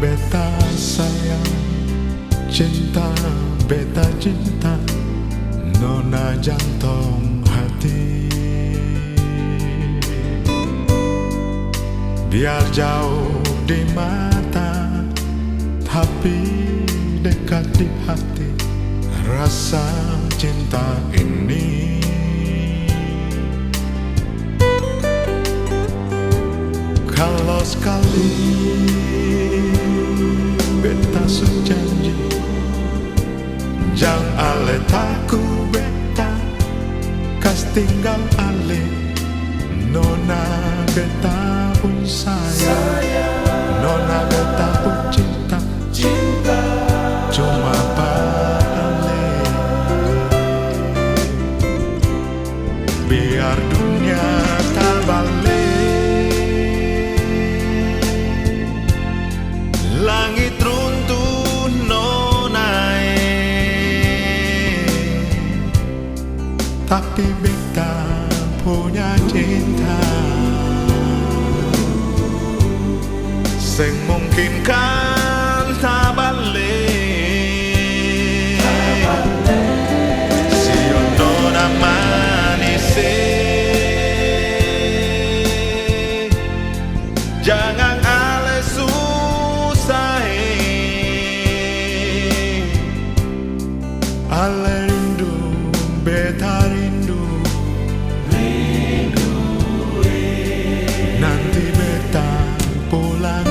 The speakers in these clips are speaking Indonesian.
Beta sayang, cinta beta cinta, nona jantung hati. Biar jauh di mata, tapi dekat di hati, rasa cinta ini. Kalau sekali beta janji, jang ale taku beta kas tinggal ale, nona beta pun sayang, nona beta pun cinta, cuma ale. Biar dunia tak balik, langit runtuh nonai, tapi beta punya cinta sing mungkin kan tak balik. Si nona manise, jangan ale ale rindu, beta rindu, nanti beta pulang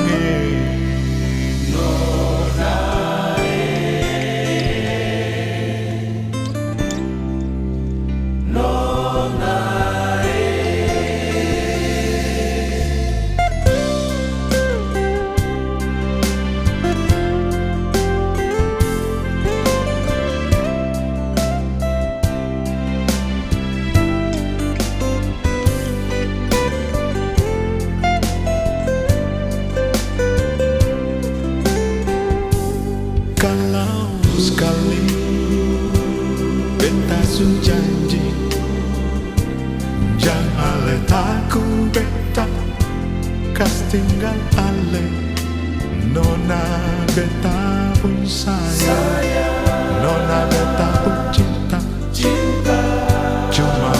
sekali beta janji, jang ale taku beta kas tinggal ale, nona beta pun sayang, nona beta pun cinta, cuma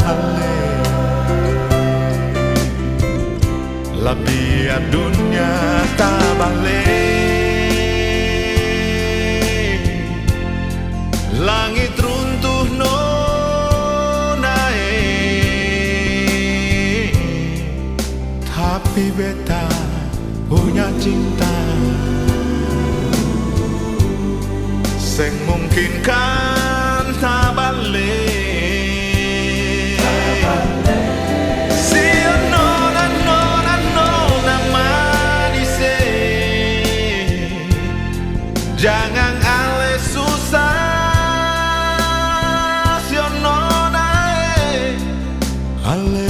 ale. Lah biar dunia tak balik, langit runtuh nonai, tapi beta punya cinta sing mungkin kan tak balik. Si nona nona nona manise, jangan ale susah, ale